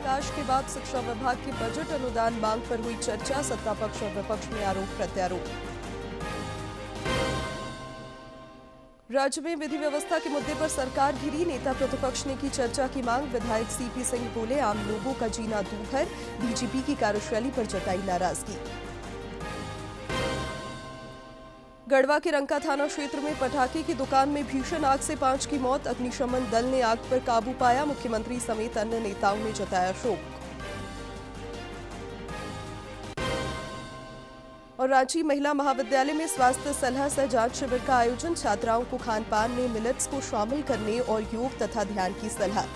भूजनावकाश के बाद शिक्षा विभाग की बजट अनुदान मांग पर हुई चर्चा, सत्ता पक्ष और विपक्ष में आरोप प्रत्यारोप। राज्य में विधि व्यवस्था के मुद्दे पर सरकार घिरी, नेता प्रतिपक्ष ने की चर्चा की मांग। विधायक सीपी सिंह बोले, आम लोगों का जीना दूभर, डीजीपी की कार्यशैली पर जताई नाराजगी। गढ़वा के रंका थाना क्षेत्र में पटाखे की दुकान में भीषण आग से 5 की मौत, अग्निशमन दल ने आग पर काबू पाया। मुख्यमंत्री समेत अन्य नेताओं ने जताया शोक। और रांची महिला महाविद्यालय में स्वास्थ्य सलाह सह जांच शिविर का आयोजन, छात्राओं को खान पान में मिलेट्स को शामिल करने और योग तथा ध्यान की सलाह।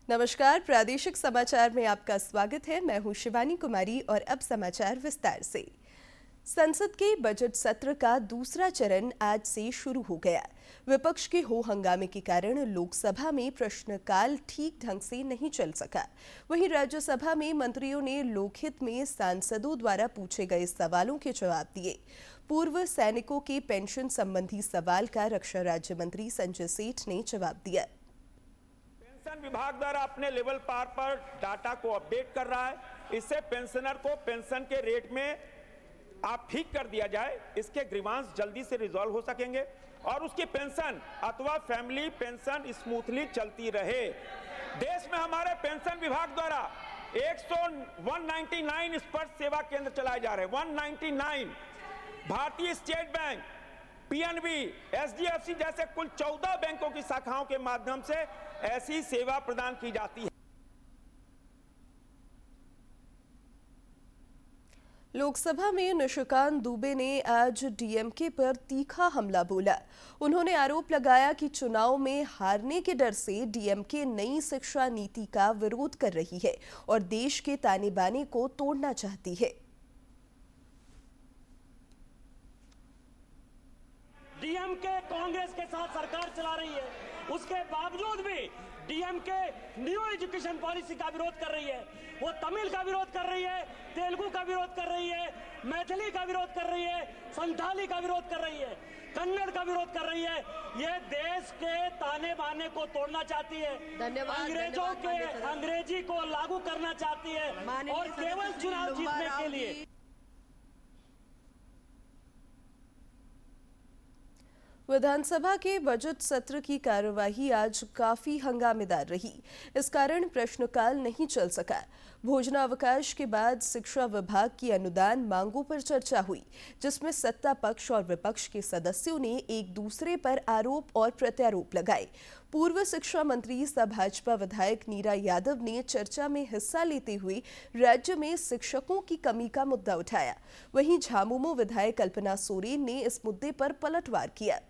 नमस्कार, प्रादेशिक समाचार में आपका स्वागत है। मैं हूं शिवानी कुमारी और अब समाचार विस्तार से। संसद के बजट सत्र का दूसरा चरण आज से शुरू हो गया। विपक्ष के हो हंगामे के कारण लोकसभा में प्रश्नकाल ठीक ढंग से नहीं चल सका। वहीं राज्यसभा में मंत्रियों ने लोकहित में सांसदों द्वारा पूछे गए सवालों के जवाब दिए। पूर्व सैनिकों के पेंशन संबंधी सवाल का रक्षा राज्य मंत्री संजय सेठ ने जवाब दिया। पेंशन विभाग द्वारा अपने लेवल पार पर डाटा को अपडेट कर रहा है। इससे पेंशनर को पेंशन के रेट में आप ठीक कर दिया जाए, इसके ग्रीवांस जल्दी से रिजॉल्व हो सकेंगे और उसकी पेंशन अथवा फैमिली पेंशन स्मूथली चलती रहे। देश में हमारे पेंशन विभाग द्वारा 199 स्पर्श सेवा केंद्र चलाए जा रहे हैं। 199 भारतीय स्टेट बैंक, पीएनबी, एचडीएफसी जैसे कुल 14 बैंकों की शाखाओं के माध्यम से ऐसी सेवा प्रदान की जाती है। लोकसभा में निशिकांत दुबे ने आज डीएमके पर तीखा हमला बोला। उन्होंने आरोप लगाया कि चुनाव में हारने के डर से डीएमके नई शिक्षा नीति का विरोध कर रही है और देश के ताने बाने को तोड़ना चाहती है। डीएमके कांग्रेस के साथ सरकार चला रही है, उसके बावजूद भी डीएमके न्यू एजुकेशन पॉलिसी का विरोध कर रही है। वो तमिल का विरोध कर रही है, तेलुगु का विरोध कर रही है, मैथिली का विरोध कर रही है, संथाली का विरोध कर रही है, कन्नड़ का विरोध कर रही है। ये देश के ताने बाने को तोड़ना चाहती है, अंग्रेजों के अंग्रेजी को लागू करना चाहती है और केवल चुनाव जीतने के लिए। विधानसभा के बजट सत्र की कार्यवाही आज काफी हंगामेदार रही। इस कारण प्रश्नकाल नहीं चल सका। भोजनावकाश के बाद शिक्षा विभाग की अनुदान मांगों पर चर्चा हुई, जिसमें सत्ता पक्ष और विपक्ष के सदस्यों ने एक दूसरे पर आरोप और प्रत्यारोप लगाए। पूर्व शिक्षा मंत्री सह भाजपा विधायक नीरा यादव ने चर्चा में हिस्सा लेते हुए राज्य में शिक्षकों की कमी का मुद्दा उठाया। वहीं झामुमो विधायक कल्पना सोरेन ने इस मुद्दे पर पलटवार किया।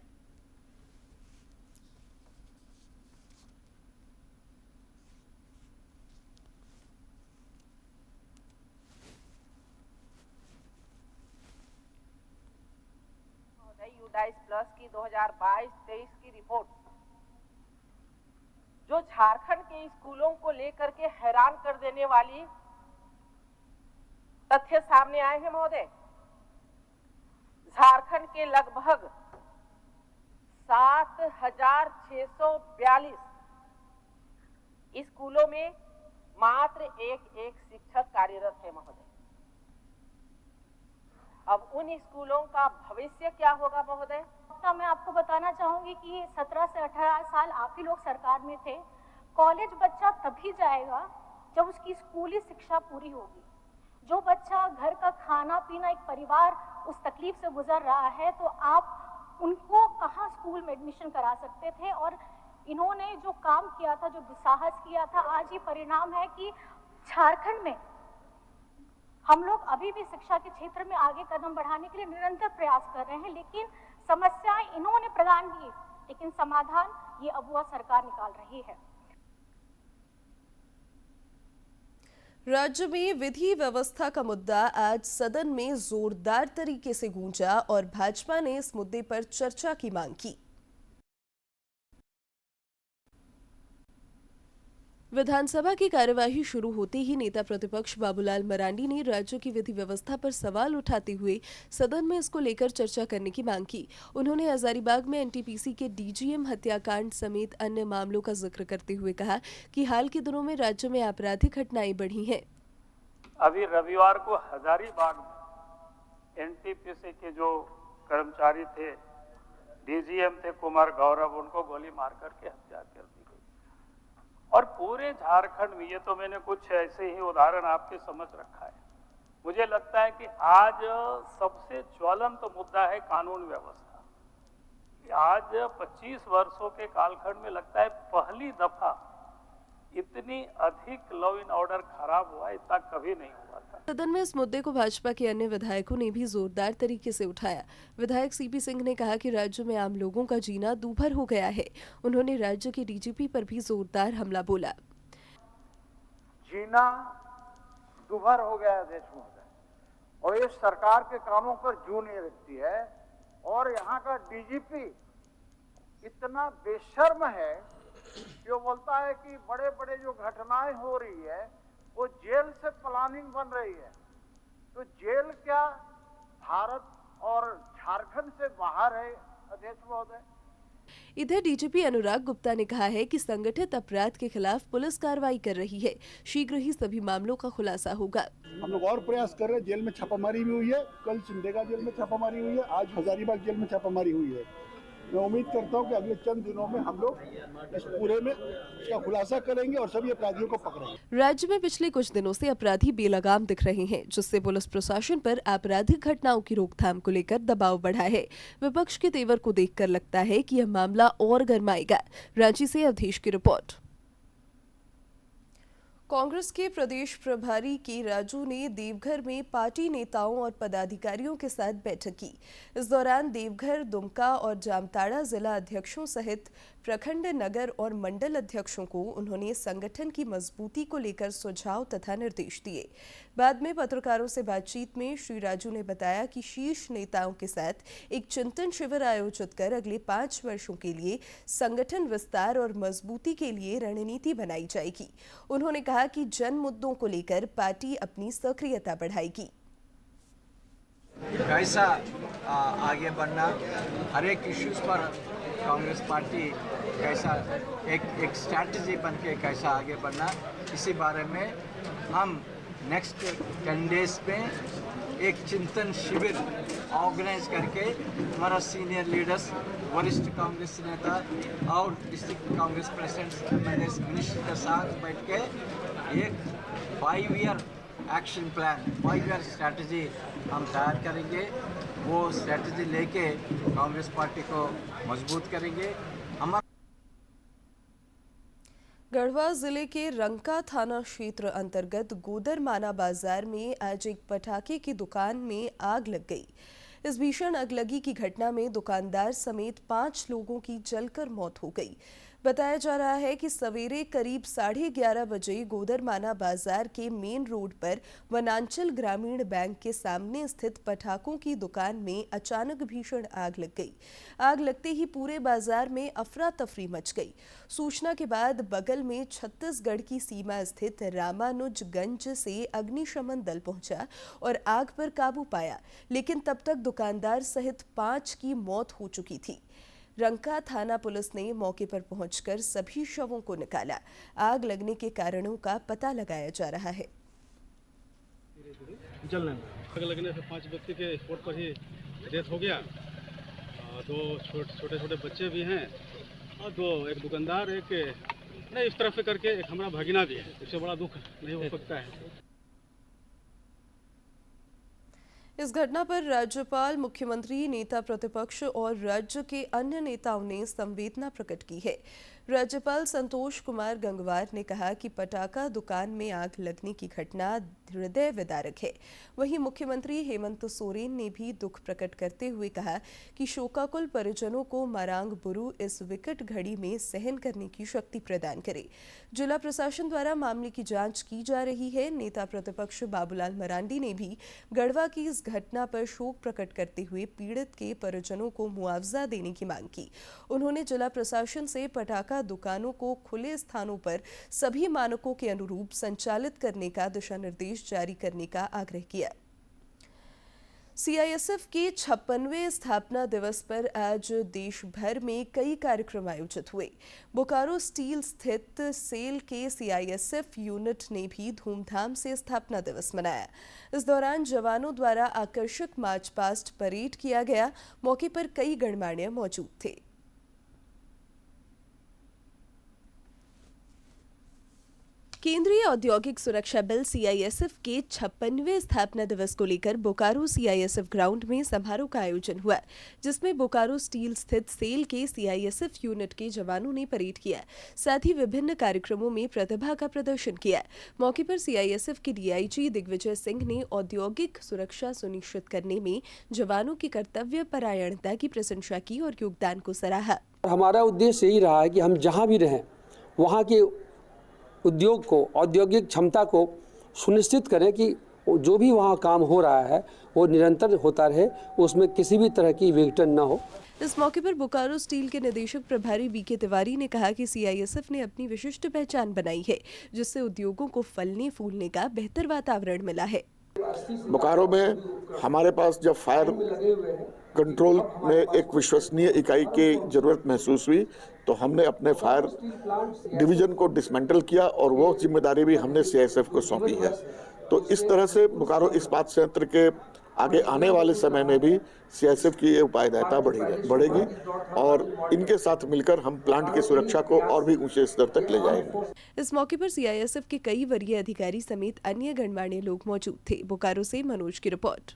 UDAIS प्लस की 2022-23 की रिपोर्ट जो झारखंड के स्कूलों को लेकर के हैरान कर देने वाली तथ्य सामने आए हैं महोदय। झारखंड के लगभग 7,642 स्कूलों में मात्र एक शिक्षक कार्यरत है महोदय। अब उन स्कूलों का भविष्य क्या होगा महोदय? मैं आपको बताना चाहूंगी कि 17 से 18 साल आप ही लोग सरकार में थे। कॉलेज बच्चा तभी जाएगा जब उसकी स्कूली शिक्षा पूरी होगी। जो बच्चा घर का खाना पीना, एक परिवार उस तकलीफ से गुजर रहा है, तो आप उनको कहाँ स्कूल में एडमिशन करा सकते थे? और इन्होंने जो काम किया था, जो दुस्साहस किया था, आज ये परिणाम है कि झारखंड में हम लोग अभी भी शिक्षा के क्षेत्र में आगे कदम बढ़ाने के लिए निरंतर प्रयास कर रहे हैं, लेकिन समस्याएं इन्होंने प्रदान की, लेकिन समाधान ये अबुआ सरकार निकाल रही है। राज्य में विधि व्यवस्था का मुद्दा आज सदन में जोरदार तरीके से गूंजा और भाजपा ने इस मुद्दे पर चर्चा की मांग की। विधानसभा की कार्यवाही शुरू होते ही नेता प्रतिपक्ष बाबूलाल मरांडी ने राज्य की विधि व्यवस्था पर सवाल उठाते हुए सदन में इसको लेकर चर्चा करने की मांग की। उन्होंने हजारीबाग में एनटीपीसी के डीजीएम हत्याकांड समेत अन्य मामलों का जिक्र करते हुए कहा कि हाल के दिनों में राज्य में आपराधिक घटनाएं बढ़ी हैं। अभी रविवार को हजारीबाग में एनटीपीसी के जो कर्मचारी थे, डीजीएम थे कुमार गौरव, उनको गोली मार करके हत्या कर दी गई। और पूरे झारखंड में, ये तो मैंने कुछ ऐसे ही उदाहरण आपके समझ रखा है। मुझे लगता है कि आज सबसे ज्वलंत मुद्दा है कानून व्यवस्था। आज 25 वर्षों के कालखंड में लगता है पहली दफा इतनी अधिक लॉ एंड ऑर्डर खराब हुआ, इतना कभी नहीं हुआ था। सदन में इस मुद्दे को भाजपा के अन्य विधायकों ने भी जोरदार तरीके से उठाया। विधायक सीपी सिंह ने कहा कि राज्य में आम लोगों का जीना दूभर हो गया है। उन्होंने राज्य के डीजीपी पर भी जोरदार हमला बोला। जीना दूभर हो गया है देश में, और ये सरकार के कामों पर जू नहीं रखती है। और यहाँ का डीजीपी इतना बेशर्म है कि वो बोलता है कि बड़े बड़े जो घटनाएं हो रही है वो जेल से प्लानिंग बन रही है। तो जेल क्या भारत और झारखंड से बाहर है अध्यक्ष महोदय? इधर डीजीपी अनुराग गुप्ता ने कहा है कि संगठित अपराध के खिलाफ पुलिस कार्रवाई कर रही है। शीघ्र ही सभी मामलों का खुलासा होगा। हम लोग और प्रयास कर रहे हैं। जेल में छापामारी भी हुई है, कल सिमडेगा जेल में छापामारी हुई है, आज हजारीबाग जेल में छापामारी हुई है। मैं उम्मीद करता हूं कि अगले चंद दिनों में हम लोग इस पूरे में इसका खुलासा करेंगे और सभी अपराधियों को पकड़ेंगे। राज्य में पिछले कुछ दिनों से अपराधी बेलगाम दिख रहे हैं, जिससे पुलिस प्रशासन पर आपराधिक घटनाओं की रोकथाम को लेकर दबाव बढ़ा है। विपक्ष के तेवर को देखकर लगता है कि यह मामला और गर्माएगा। रांची से अवधेश की रिपोर्ट। कांग्रेस के प्रदेश प्रभारी के राजू ने देवघर में पार्टी नेताओं और पदाधिकारियों के साथ बैठक की। इस दौरान देवघर, दुमका और जामताड़ा जिला अध्यक्षों सहित प्रखंड, नगर और मंडल अध्यक्षों को उन्होंने संगठन की मजबूती को लेकर सुझाव तथा निर्देश दिए। बाद में पत्रकारों से बातचीत में श्री राजू ने बताया कि शीर्ष नेताओं के साथ एक चिंतन शिविर आयोजित कर अगले 5 वर्षों के लिए संगठन विस्तार और मजबूती के लिए रणनीति बनाई जाएगी। उन्होंने कहा कि जन मुद्दों को लेकर पार्टी अपनी सक्रियता बढ़ाएगी। कैसा आगे बढ़ना, हर एक इश्यूज पर कांग्रेस पार्टी कैसा एक स्ट्रैटेजी बन के कैसा आगे बढ़ना, इसी बारे में हम नेक्स्ट 10 डेज में एक चिंतन शिविर ऑर्गेनाइज करके हमारा सीनियर लीडर्स, वरिष्ठ कांग्रेस नेता और डिस्ट्रिक्ट कांग्रेस प्रेसिडेंट्स, मिनिस्टर के साथ बैठ के एक 5 year action plan, 5 year strategy हम तैयार करेंगे। वो स्ट्रैटेजी लेके कांग्रेस पार्टी को मजबूत करेंगे। गढ़वा जिले के रंका थाना क्षेत्र अंतर्गत गोदरमाना बाजार में आज एक पटाखे की दुकान में आग लग गई। इस भीषण अगलगी की घटना में दुकानदार समेत 5 लोगों की जलकर मौत हो गई। बताया जा रहा है कि सवेरे करीब 11:30 बजे गोदरमाना बाजार के मेन रोड पर वनांचल ग्रामीण बैंक के सामने स्थित पटाखों की दुकान में अचानक भीषण आग लग गई। आग लगते ही पूरे बाजार में अफरा तफरी मच गई। सूचना के बाद बगल में छत्तीसगढ़ की सीमा स्थित रामानुजगंज से अग्निशमन दल पहुंचा और आग पर काबू पाया, लेकिन तब तक दुकानदार सहित 5 की मौत हो चुकी थी। रंका थाना पुलिस ने मौके पर पहुंचकर सभी शवों को निकाला। आग लगने के कारणों का पता लगाया जा रहा है। आग लगने से 5 व्यक्ति के स्पॉट पर ही डेथ हो गया। 2 छोटे छोटे बच्चे भी हैं और 2 एक दुकानदार, एक नहीं इस तरफ से करके एक हमारा भगीना भी है। इससे बड़ा दुख नहीं हो सकता है। इस घटना पर राज्यपाल, मुख्यमंत्री, नेता प्रतिपक्ष और राज्य के अन्य नेताओं ने संवेदना प्रकट की है। राज्यपाल संतोष कुमार गंगवार ने कहा कि पटाखा दुकान में आग लगने की घटना हृदय विदारक है। वहीं मुख्यमंत्री हेमंत सोरेन ने भी दुख प्रकट करते हुए कहा कि शोकाकुल परिजनों को मरांग बुरु इस विकट घड़ी में सहन करने की शक्ति प्रदान करे। जिला प्रशासन द्वारा मामले की जांच की जा रही है। नेता प्रतिपक्ष बाबूलाल मरांडी ने भी गढ़वा की इस घटना पर शोक प्रकट करते हुए पीड़ित के परिजनों को मुआवजा देने की मांग की। उन्होंने जिला प्रशासन से पटाखा शाखा दुकानों को खुले स्थानों पर सभी मानकों के अनुरूप संचालित करने का दिशा निर्देश जारी करने का आग्रह किया। सीआईएसएफ के 56वें स्थापना दिवस पर आज देश भर में कई कार्यक्रम आयोजित हुए। बोकारो स्टील स्थित सेल के सीआईएसएफ यूनिट ने भी धूमधाम से स्थापना दिवस मनाया। इस दौरान जवानों द्वारा आकर्षक मार्च पास्ट परेड किया गया। मौके पर कई गणमान्य मौजूद थे। केंद्रीय औद्योगिक सुरक्षा बल सीआईएसएफ के 56वें स्थापना दिवस को लेकर बोकारो सीआईएसएफ ग्राउंड में समारोह का आयोजन हुआ, जिसमें बोकारो स्टील स्थित सेल के सीआईएसएफ यूनिट के जवानों ने परेड किया। साथ ही विभिन्न कार्यक्रमों में प्रतिभा का प्रदर्शन किया। मौके पर सीआईएसएफ के डीआईजी दिग्विजय सिंह ने औद्योगिक सुरक्षा सुनिश्चित करने में जवानों की कर्तव्य परायणता की प्रशंसा की और योगदान को सराहा। हमारा उद्देश्य यही रहा है कि हम जहाँ भी रहें वहाँ के उद्योग को, औद्योगिक क्षमता को सुनिश्चित करें कि जो भी वहाँ काम हो रहा है वो निरंतर होता रहे, उसमें किसी भी तरह की विघटन न हो। इस मौके पर बोकारो स्टील के निदेशक प्रभारी बीके तिवारी ने कहा कि सीआईएसएफ ने अपनी विशिष्ट पहचान बनाई है, जिससे उद्योगों को फलने फूलने का बेहतर वातावरण मिला है। बोकारो में हमारे पास जब फायर कंट्रोल में एक विश्वसनीय इकाई की जरूरत महसूस हुई तो हमने अपने फायर डिवीजन को डिसमेंटल किया और वो जिम्मेदारी भी हमने सीआईएसएफ को सौंपी है। तो इस तरह से बोकारो इस्पात संयंत्र के आगे आने वाले समय में भी सीआईएसएफ की ये उपायदायता बढ़ेगी और इनके साथ मिलकर हम प्लांट की सुरक्षा को और भी ऊंचे स्तर तक ले जाएंगे। इस मौके पर सीआईएसएफ के कई वरीय अधिकारी समेत अन्य गणमान्य लोग मौजूद थे। बोकारो से मनोज की रिपोर्ट।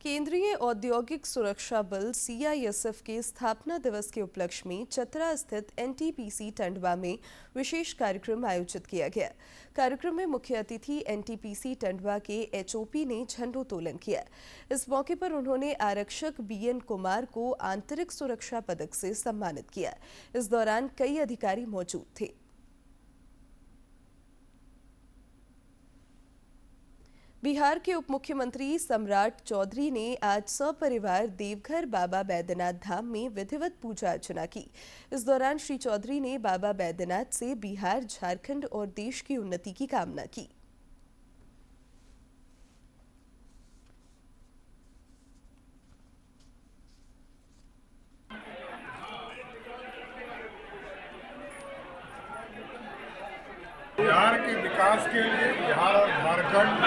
केंद्रीय औद्योगिक सुरक्षा बल सीआईएसएफ के स्थापना दिवस के उपलक्ष्य में चतरा स्थित एनटीपीसी टंडवा में विशेष कार्यक्रम आयोजित किया गया। कार्यक्रम में मुख्य अतिथि एनटीपीसी टंडवा के एचओपी ने झंडोत्तोलन किया। इस मौके पर उन्होंने आरक्षक बीएन कुमार को आंतरिक सुरक्षा पदक से सम्मानित किया। इस दौरान कई अधिकारी मौजूद थे। बिहार के उप मुख्यमंत्री सम्राट चौधरी ने आज सपरिवार देवघर बाबा बैद्यनाथ धाम में विधिवत पूजा अर्चना की। इस दौरान श्री चौधरी ने बाबा बैद्यनाथ से बिहार, झारखंड और देश की उन्नति की कामना की। बिहार के विकास के लिए बिहार और झारखंड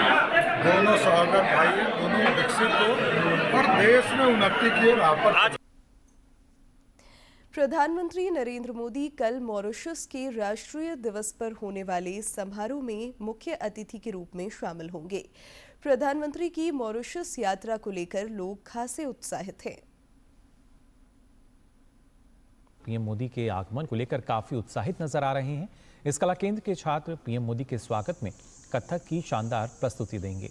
दोनों सहोदर भाई दोनों विकसित हो और देश में उन्नति की ओर पर। प्रधानमंत्री नरेंद्र मोदी कल मॉरिशस के राष्ट्रीय दिवस पर होने वाले समारोह में मुख्य अतिथि के रूप में शामिल होंगे। प्रधानमंत्री की मॉरिशस यात्रा को लेकर लोग खासे उत्साहित हैं। पीएम मोदी के आगमन को लेकर काफी उत्साहित नजर आ रहे हैं। इस कला केंद्र के छात्र पीएम मोदी के स्वागत में कथक की शानदार प्रस्तुति देंगे।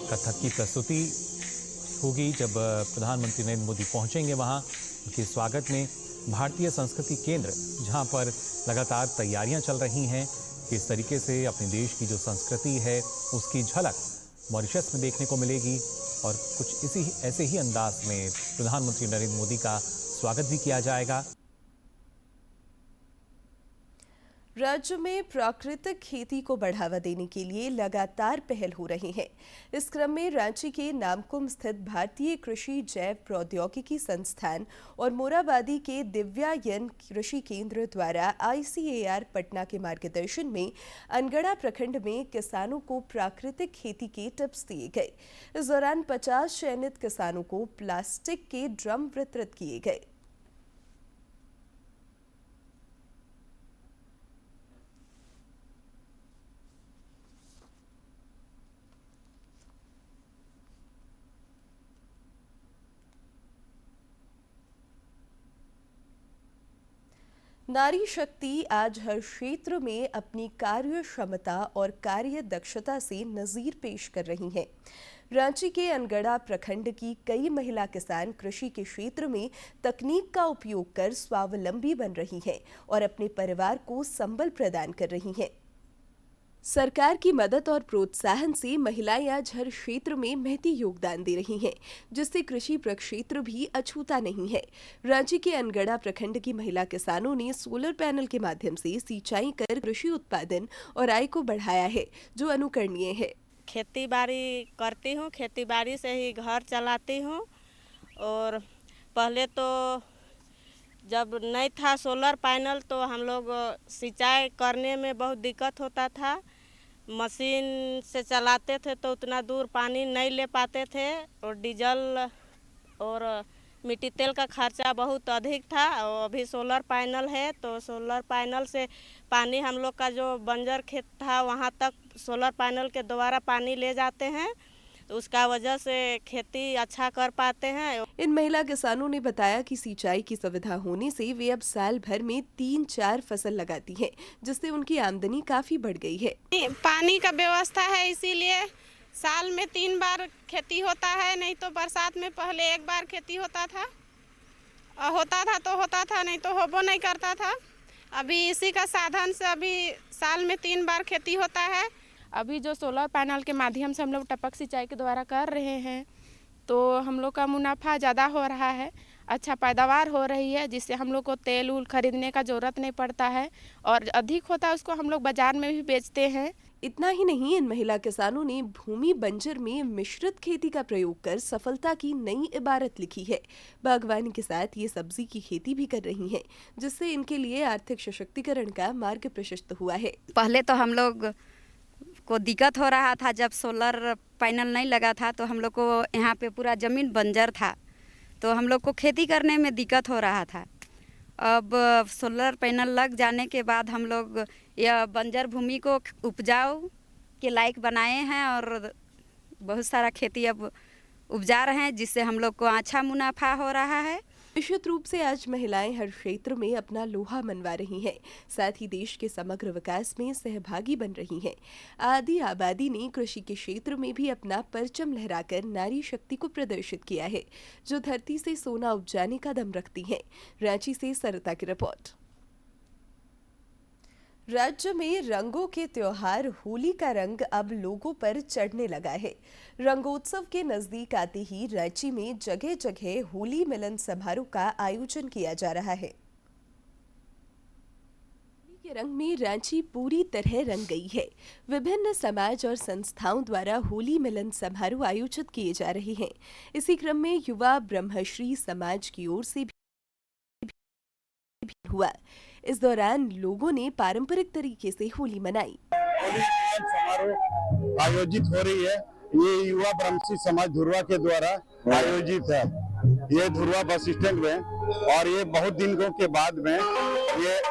कथक की प्रस्तुति होगी जब प्रधानमंत्री नरेंद्र मोदी पहुंचेंगे वहां। उनके स्वागत में भारतीय संस्कृति केंद्र, जहां पर लगातार तैयारियां चल रही हैं, किस तरीके से अपने देश की जो संस्कृति है उसकी झलक मॉरिशस में देखने को मिलेगी और कुछ ऐसे ही अंदाज में प्रधानमंत्री नरेंद्र मोदी का स्वागत भी किया जाएगा। राज्य में प्राकृतिक खेती को बढ़ावा देने के लिए लगातार पहल हो रही है। इस क्रम में रांची के नामकुम स्थित भारतीय कृषि जैव प्रौद्योगिकी संस्थान और मोराबादी के दिव्यायन कृषि केंद्र द्वारा आईसीएआर पटना के मार्गदर्शन में अनगढ़ा प्रखंड में किसानों को प्राकृतिक खेती के टिप्स दिए गए। इस दौरान 50 चयनित किसानों को प्लास्टिक के ड्रम वितरित किए गए। नारी शक्ति आज हर क्षेत्र में अपनी कार्य क्षमता और कार्य दक्षता से नजीर पेश कर रही है। रांची के अनगढ़ा प्रखंड की कई महिला किसान कृषि के क्षेत्र में तकनीक का उपयोग कर स्वावलंबी बन रही हैं और अपने परिवार को संबल प्रदान कर रही हैं। सरकार की मदद और प्रोत्साहन से महिलाएं आज हर क्षेत्र में महती योगदान दे रही हैं, जिससे कृषि प्रक्षेत्र भी अछूता नहीं है। रांची के अनगढ़ा प्रखंड की महिला किसानों ने सोलर पैनल के माध्यम से सिंचाई कर कृषि उत्पादन और आय को बढ़ाया है, जो अनुकरणीय है। खेती बाड़ी करती हूँ, खेती बाड़ी से ही घर चलाती हूँ। और पहले तो जब नहीं था सोलर पैनल तो हम लोग सिंचाई करने में बहुत दिक्कत होता था। मशीन से चलाते थे तो उतना दूर पानी नहीं ले पाते थे और डीजल और मिट्टी तेल का खर्चा बहुत अधिक था। और अभी सोलर पैनल है तो सोलर पैनल से पानी हम लोग का जो बंजर खेत था वहाँ तक सोलर पैनल के द्वारा पानी ले जाते हैं, तो उसका वजह से खेती अच्छा कर पाते हैं। इन महिला किसानों ने बताया कि सिंचाई की सुविधा होने से वे अब साल भर में 3-4 फसल लगाती हैं, जिससे उनकी आमदनी काफी बढ़ गई है। पानी का व्यवस्था है, इसीलिए साल में 3 बार खेती होता है। नहीं तो बरसात में पहले 1 बार खेती होता था, नहीं तो होबो नहीं करता था। अभी इसी का साधन से अभी साल में 3 बार खेती होता है। अभी जो सोलर पैनल के माध्यम से हम लोग टपक सिंचाई के द्वारा कर रहे हैं तो हम लोग का मुनाफा ज़्यादा हो रहा है, अच्छा पैदावार हो रही है, जिससे हम लोग को तेल उल खरीदने का ज़रूरत नहीं पड़ता है और अधिक होता है उसको हम लोग बाजार में भी बेचते हैं। इतना ही नहीं, इन महिला किसानों ने भूमि बंजर में मिश्रित खेती का प्रयोग कर सफलता की नई इबारत लिखी है। बागवानी के साथ ये सब्जी की खेती भी कर रही हैं, जिससे इनके लिए आर्थिक सशक्तिकरण का मार्ग प्रशस्त हुआ है। पहले तो हम लोग को दिक्कत हो रहा था, जब सोलर पैनल नहीं लगा था तो हम लोग को यहाँ पे पूरा ज़मीन बंजर था, तो हम लोग को खेती करने में दिक्कत हो रहा था। अब सोलर पैनल लग जाने के बाद हम लोग यह बंजर भूमि को उपजाऊ के लायक बनाए हैं और बहुत सारा खेती अब उपजा रहे हैं, जिससे हम लोग को अच्छा मुनाफा हो रहा है। निश्चित रूप से आज महिलाएं हर क्षेत्र में अपना लोहा मनवा रही हैं, साथ ही देश के समग्र विकास में सहभागी बन रही हैं। आदि आबादी ने कृषि के क्षेत्र में भी अपना परचम लहराकर नारी शक्ति को प्रदर्शित किया है, जो धरती से सोना उपजाने का दम रखती हैं। रांची से सरिता की रिपोर्ट। राज्य में रंगों के त्योहार होली का रंग अब लोगों पर चढ़ने लगा है। रंगोत्सव के नजदीक आते ही रांची में जगह जगह होली मिलन समारोह का आयोजन किया जा रहा है। होली के रंग में रांची पूरी तरह रंग गई है। विभिन्न समाज और संस्थाओं द्वारा होली मिलन समारोह आयोजित किए जा रहे हैं। इसी क्रम में युवा ब्रह्मश्री समाज की ओर से भी हुआ। इस दौरान लोगों ने पारंपरिक तरीके से होली मनाई। समारोह आयोजित हो रही है, ये युवा ब्रह्मश्री समाज धुरवा के द्वारा आयोजित है। ये धुरवा बस स्टैंड में, और ये बहुत दिनों के बाद में ये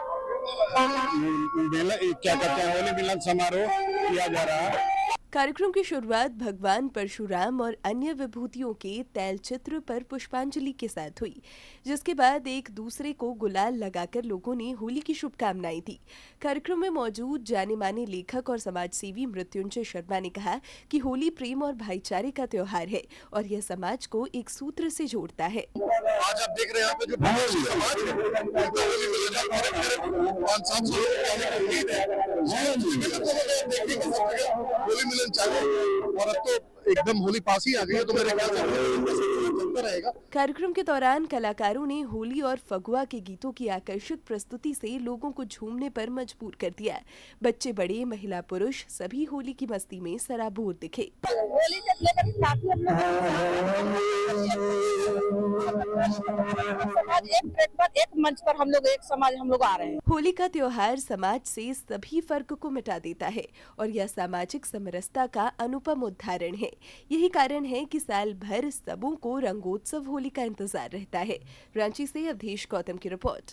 क्या कहते हैं होली मिलन समारोह किया जा रहा है। कार्यक्रम की शुरुआत भगवान परशुराम और अन्य विभूतियों के तैलचित्र पर पुष्पांजलि के साथ हुई, जिसके बाद एक दूसरे को गुलाल लगाकर लोगों ने होली की शुभकामनाएं दी। कार्यक्रम में मौजूद जाने माने लेखक और समाजसेवी मृत्युंजय शर्मा ने कहा कि होली प्रेम और भाईचारे का त्योहार है और यह समाज को एक सूत्र से जोड़ता है। आज आप देख रहे हैं यहाँ पे जो समाज है, होली मिलन और अब तो एकदम होली पास ही आ गई है, तो मेरे ख्याल से चलता रहेगा। कार्यक्रम के दौरान कलाकारों ने होली और फगुआ के गीतों की आकर्षक प्रस्तुति से लोगों को झूमने पर मजबूर कर दिया। बच्चे बड़े, महिला पुरुष सभी होली की मस्ती में सराबोर दिखे। होली से लेकर काफी समाज एक ट्रैक पर, एक मंच पर हम लोग एक समाज हम लोग आ रहे हैं। होली का त्योहार समाज से सभी फर्क को मिटा देता है और यह सामाजिक समरसता का अनुपम उदाहरण है। यही कारण है कि साल भर सबों को रंगोत्सव होली का इंतजार रहता है। रांची से अवधेश गौतम की रिपोर्ट।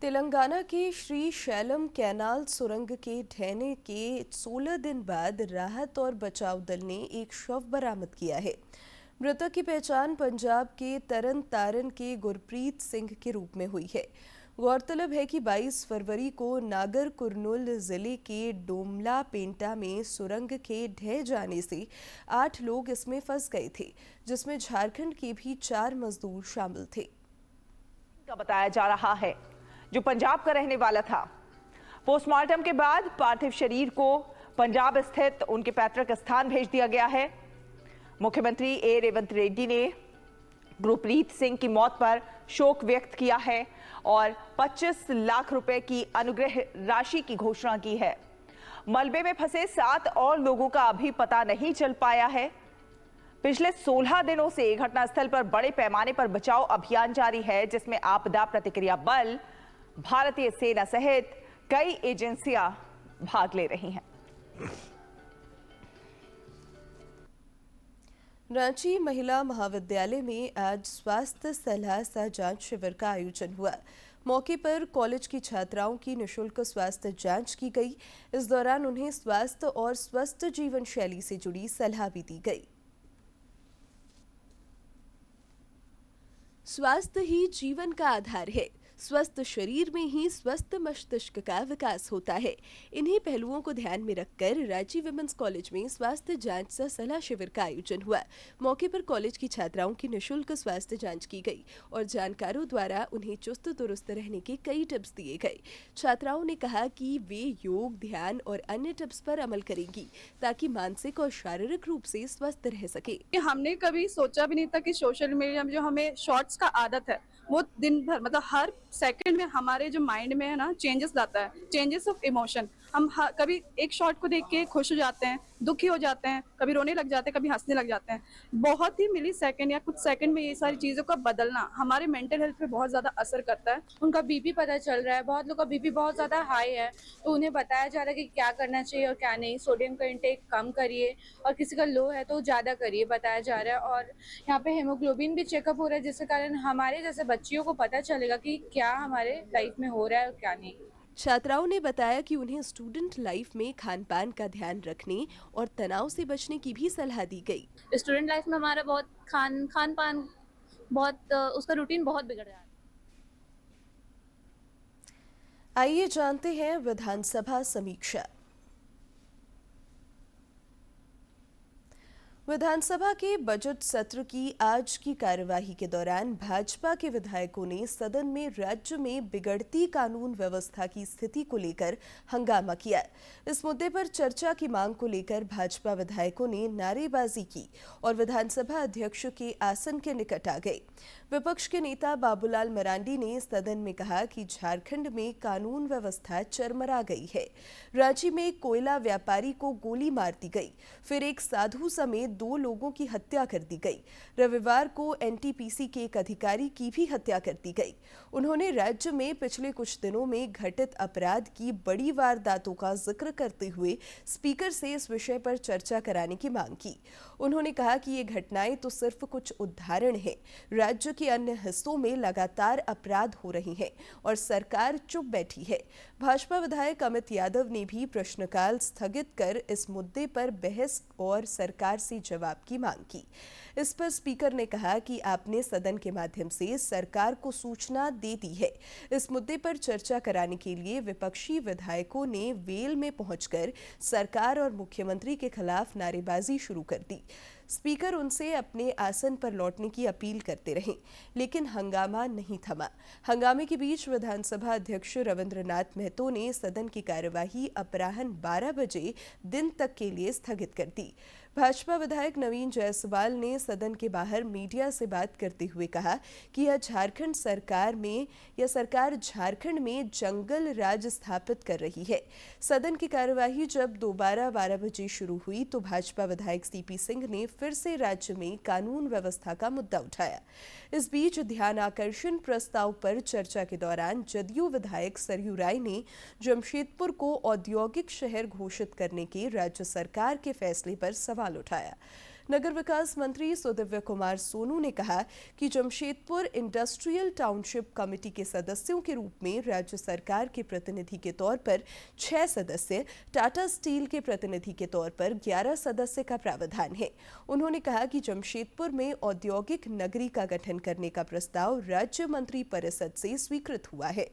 तेलंगाना के श्री शैलम कैनाल सुरंग के ढहने के 16 दिन बाद राहत और बचाव दल ने एक शव बरामद किया है। मृतक की पहचान पंजाब के तरन तारण के गुरप्रीत सिंह के रूप में हुई है। गौरतलब है कि 22 फरवरी को नागर कुरनूल जिले के डोमला पेंटा में सुरंग के ढह जाने से 8 लोग इसमें फंस गए थे, जिसमें झारखंड के भी 4 मजदूर शामिल थे। का बताया जा रहा है, जो पंजाब का रहने वाला था। पोस्टमार्टम के बाद पार्थिव शरीर को पंजाब स्थित उनके पैतृक स्थान भेज दिया गया है। मुख्यमंत्री ए रेवंत रेड्डी ने गुरप्रीत सिंह की मौत पर शोक व्यक्त किया है और 25 लाख रुपए की अनुग्रह राशि की घोषणा की है। मलबे में फंसे 7 और लोगों का अभी पता नहीं चल पाया है। पिछले 16 दिनों से घटनास्थल पर बड़े पैमाने पर बचाव अभियान जारी है, जिसमें आपदा प्रतिक्रिया बल, भारतीय सेना सहित कई एजेंसियां भाग ले रही हैं। रांची महिला महाविद्यालय में आज स्वास्थ्य सलाह सह जांच शिविर का आयोजन हुआ। मौके पर कॉलेज की छात्राओं की निःशुल्क स्वास्थ्य जांच की गई। इस दौरान उन्हें स्वास्थ्य और स्वस्थ जीवन शैली से जुड़ी सलाह भी दी गई। स्वास्थ्य ही जीवन का आधार है। स्वस्थ शरीर में ही स्वस्थ मस्तिष्क का विकास होता है। इन्हीं पहलुओं को ध्यान में रखकर रांची विमेंस कॉलेज में स्वास्थ्य जांच सह सलाह शिविर का आयोजन हुआ। मौके पर कॉलेज की छात्राओं की निःशुल्क स्वास्थ्य जांच की गई और जानकारों द्वारा उन्हें चुस्त दुरुस्त रहने के कई टिप्स दिए गए। छात्राओं ने कहा कि वे योग, ध्यान और अन्य टिप्स पर अमल करेंगी ताकि मानसिक और शारीरिक रूप से स्वस्थ रह सके। हमने कभी सोचा भी नहीं था कि सोशल मीडिया में जो हमें शॉर्ट्स का आदत है वो दिन भर मतलब हर सेकंड में हमारे जो माइंड में है ना चेंजेस लाता है, चेंजेस ऑफ इमोशन। हम कभी एक शॉट को देख के खुश हो जाते हैं, दुखी हो जाते हैं, कभी रोने लग जाते हैं, कभी हंसने लग जाते हैं। बहुत ही मिली सेकंड या कुछ सेकंड में ये सारी चीज़ों का बदलना हमारे मेंटल हेल्थ पे बहुत ज़्यादा असर करता है। उनका बीपी पता चल रहा है, बहुत लोग का बीपी बहुत ज़्यादा हाई है, तो उन्हें बताया जा रहा है कि क्या करना चाहिए और क्या नहीं। सोडियम का इंटेक कम करिए और किसी का लो है तो ज़्यादा करिए, बताया जा रहा है। और यहाँ पे हेमोग्लोबिन भी चेकअप हो रहा है, जिसके कारण हमारे जैसे बच्चियों को पता चलेगा कि क्या हमारे लाइफ में हो रहा है और क्या नहीं। छात्राओं ने बताया कि उन्हें स्टूडेंट लाइफ में खान पान का ध्यान रखने और तनाव से बचने की भी सलाह दी गई। स्टूडेंट लाइफ में हमारा बहुत खान पान बहुत उसका रूटीन बहुत बिगड़ रहा है। आइए जानते हैं विधानसभा समीक्षा। विधानसभा के बजट सत्र की आज की कार्यवाही के दौरान भाजपा के विधायकों ने सदन में राज्य में बिगड़ती कानून व्यवस्था की स्थिति को लेकर हंगामा किया। इस मुद्दे पर चर्चा की मांग को लेकर भाजपा विधायकों ने नारेबाजी की और विधानसभा अध्यक्ष के आसन के निकट आ गए। विपक्ष के नेता बाबूलाल मरांडी ने सदन में कहा कि झारखंड में कानून व्यवस्था चरमरा गई है। रांची में कोयला व्यापारी को गोली मार दी गई, फिर एक साधु समेत 2 लोगों की हत्या कर दी गई। रविवार को एनटीपीसी के एक अधिकारी की भी हत्या कर दी गई। उन्होंने राज्य में पिछले कुछ दिनों में घटित अपराध की बड़ी वारदातों का जिक्र करते हुए स्पीकर से इस विषय पर चर्चा कराने की मांग की। उन्होंने कहा कि ये घटनाएं तो सिर्फ कुछ उदाहरण हैं। राज्य के अन्य हिस्सों में लगातार अपराध हो रहे हैं और सरकार चुप बैठी है। भाजपा विधायक अमित यादव ने भी प्रश्नकाल स्थगित कर इस मुद्दे पर बहस और सरकार से जवाब की मांग की। इस पर स्पीकर ने कहा कि आपने सदन के माध्यम से सरकार को सूचना दे दी है। इस मुद्दे पर चर्चा कराने के लिए विपक्षी विधायकों ने वेल में पहुंचकर सरकार और मुख्यमंत्री के खिलाफ नारेबाजी शुरू कर दी। स्पीकर उनसे अपने आसन पर लौटने की अपील करते रहे, लेकिन हंगामा नहीं थमा। हंगामे के बीच विधानसभा अध्यक्ष रविंद्रनाथ महतो ने सदन की कार्यवाही अपराह्न 12 बजे दिन तक के लिए स्थगित कर दी। भाजपा विधायक नवीन जायसवाल ने सदन के बाहर मीडिया से बात करते हुए कहा कि यह सरकार झारखंड में जंगल राज स्थापित कर रही है। सदन की कार्यवाही जब दोबारा 12 बजे शुरू हुई तो भाजपा विधायक सीपी सिंह ने फिर से राज्य में कानून व्यवस्था का मुद्दा उठाया। इस बीच ध्यान आकर्षण प्रस्ताव पर चर्चा के दौरान जदयू विधायक सरयू राय ने जमशेदपुर को औद्योगिक शहर घोषित करने के राज्य सरकार के फैसले पर सवाल उठाया। नगर विकास मंत्री सुदिव्य कुमार सोनू ने कहा कि जमशेदपुर इंडस्ट्रियल टाउनशिप कमेटी के सदस्यों के रूप में राज्य सरकार के प्रतिनिधि के तौर पर 6 सदस्य, टाटा स्टील के प्रतिनिधि के तौर पर 11 सदस्य का प्रावधान है। उन्होंने कहा कि जमशेदपुर में औद्योगिक नगरी का गठन करने का प्रस्ताव राज्य मंत्री परिषद से स्वीकृत हुआ है।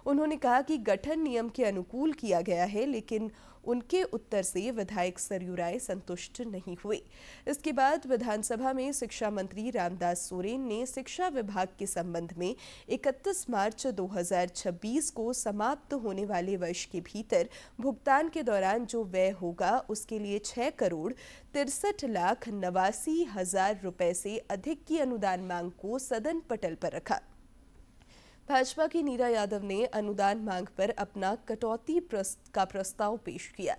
उन्होंने कहा कि गठन नियम के अनुकूल किया गया है, लेकिन उनके उत्तर से विधायक सरयू राय संतुष्ट नहीं हुए। इसके बाद विधानसभा में शिक्षा मंत्री रामदास सोरेन ने शिक्षा विभाग के संबंध में 31 मार्च 2026 को समाप्त होने वाले वर्ष के भीतर भुगतान के दौरान जो व्यय होगा उसके लिए 6,63,89,000 रुपए से अधिक की अनुदान मांग को सदन पटल पर रखा। भाजपा की नीरा यादव ने अनुदान मांग पर अपना कटौती का प्रस्ताव पेश किया।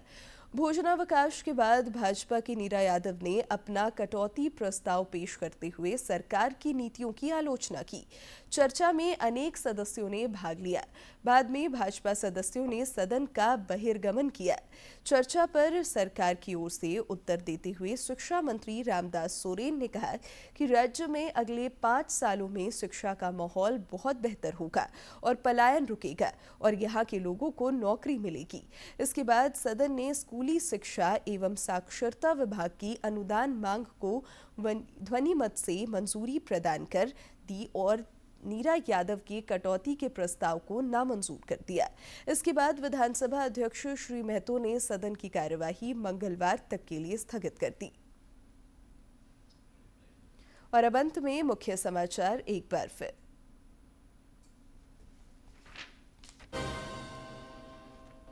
भोजनावकाश के बाद भाजपा की नीरा यादव ने अपना कटौती प्रस्ताव पेश करते हुए सरकार की नीतियों की आलोचना की। चर्चा में अनेक सदस्यों ने भाग लिया। बाद में भाजपा सदस्यों ने सदन का बहिर्गमन किया। चर्चा पर सरकार की ओर से उत्तर देते हुए शिक्षा मंत्री रामदास सोरेन ने कहा कि राज्य में अगले 5 सालों में शिक्षा का माहौल बहुत बेहतर होगा और पलायन रुकेगा और यहाँ के लोगों को नौकरी मिलेगी। इसके बाद सदन ने स्कूली शिक्षा एवं साक्षरता विभाग की अनुदान मांग को ध्वनिमत से मंजूरी प्रदान कर दी और नीरा यादव के कटौती के प्रस्ताव को नामंजूर कर दिया। इसके बाद विधानसभा अध्यक्ष श्री महतो ने सदन की कार्यवाही मंगलवार तक के लिए स्थगित कर दी। और अब अंत में मुख्य समाचार एक बार फिर।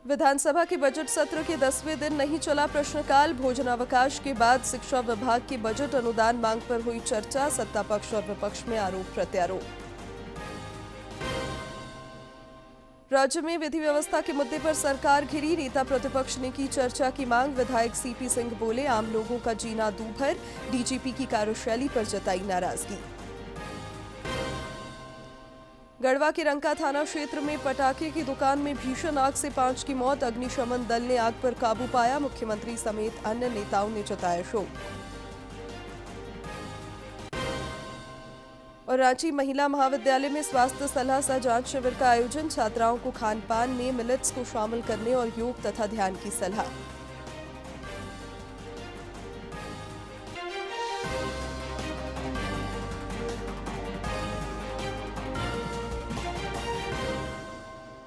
विधानसभा के बजट सत्र के 10वें दिन नहीं चला प्रश्नकाल। भोजनावकाश के बाद शिक्षा विभाग की बजट अनुदान मांग पर हुई चर्चा। सत्ता पक्ष और विपक्ष में आरोप प्रत्यारोप। राज्य में विधि व्यवस्था के मुद्दे पर सरकार घिरी। नेता प्रतिपक्ष ने की चर्चा की मांग। विधायक सीपी सिंह बोले, आम लोगों का जीना दूभर। डीजीपी की कार्यशैली पर जताई नाराजगी। गढ़वा के रंका थाना क्षेत्र में पटाखे की दुकान में भीषण आग से 5 की मौत। अग्निशमन दल ने आग पर काबू पाया। मुख्यमंत्री समेत अन्य नेताओं ने जताया शोक। और रांची महिला महाविद्यालय में स्वास्थ्य सलाह सह जांच शिविर का आयोजन। छात्राओं को खान पान में मिलेट्स को शामिल करने और योग तथा ध्यान की सलाह।